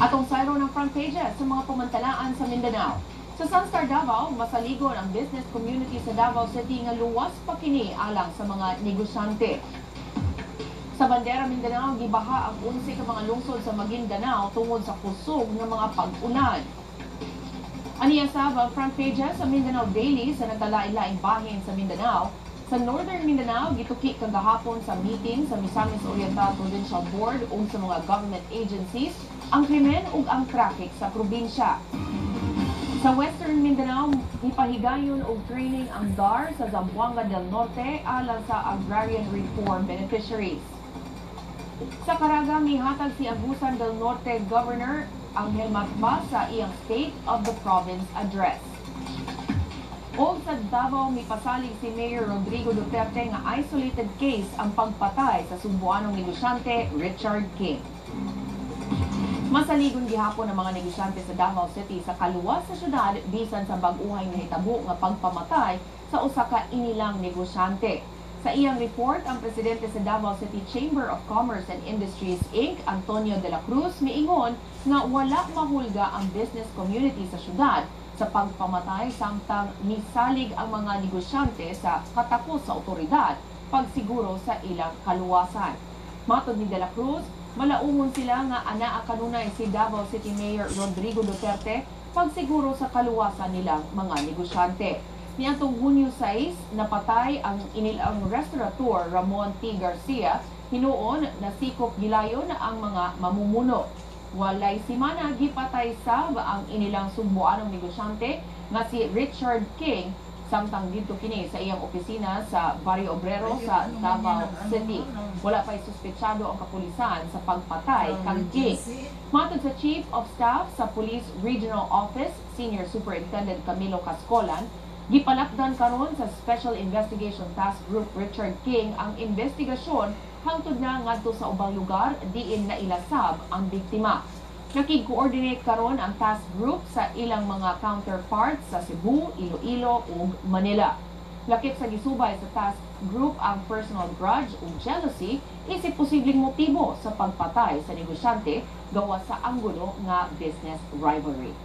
Atong sayro ng front pages sa mga pamantalaan sa Mindanao. Sa Sunstar Davao, masaligon ang business community sa Davao City nga luwas pa kini alang sa mga negosyante. Sa Bandera Mindanao, gibaha ang 11 ka mga lungsod sa Maguindanao tungod sa kusog ng mga pag-ulan. Aniya sab ang front pages sa Mindanao Daily sa nagkalain-laing bahin sa Mindanao. Sa Northern Mindanao, gituki kagahapon sa meeting sa Misamis Oriental Provincial Board ug sa mga government agencies ang krimen ug ang traffic sa probinsya. Sa Western Mindanao, ipahigayon og training ang DAR sa Zamboanga del Norte alang sa Agrarian Reform beneficiaries. Sa Caraga, mihatag si Agusan del Norte Governor Angel Matba sa iyang State of the Province address. O sa Davao, mipasalig si Mayor Rodrigo Duterte nga isolated case ang pagpatay sa Sumbuanong negosyante Richard King. Masaligon gihapon ang mga negosyante sa Davao City sa kaluwas sa syudad bisan sa bag-uhay nga hitabo nga pagpamatay sa usa ka inilang negosyante. Sa iyang report, ang presidente sa Davao City Chamber of Commerce and Industries Inc., Antonio de la Cruz, miingon nga wala mahulga ang business community sa syudad sa pagpamatay samtang misalig ang mga negosyante sa katakos sa otoridad pagsiguro sa ilang kaluwasan. Matod ni de la Cruz, malaumon sila nga anaa kanunay si Davao City Mayor Rodrigo Duterte pagsiguro sa kaluwasan nilang mga negosyante. Niadtong Hunyo 6, napatay ang inilang restaurateur Ramon T. Garcia, hinuon na sikop gilayon ang mga mamumuno. Walay simana gipatay sab ang inilang sumbuanong negosyante nga si Richard King samtang dito kini sa iyang opisina sa Barrio Obrero sa Davao City. Wala pa'y suspetsado ang kapulisan sa pagpatay kang King. Matod sa Chief of Staff sa Police Regional Office, Senior Superintendent Camilo Cascolan, gipalakdan karon sa Special Investigation Task Group Richard King ang investigasyon hangtod na ngadto sa ubang lugar diin na ilasab ang biktima. Nakig-coordinate karon ang task group sa ilang mga counterparts sa Cebu, Iloilo ug Manila. Lakip sa gisubay sa task group ang personal grudge ug jealousy isip posibleng motibo sa pagpatay sa negosyante gawa sa anggulo nga business rivalry.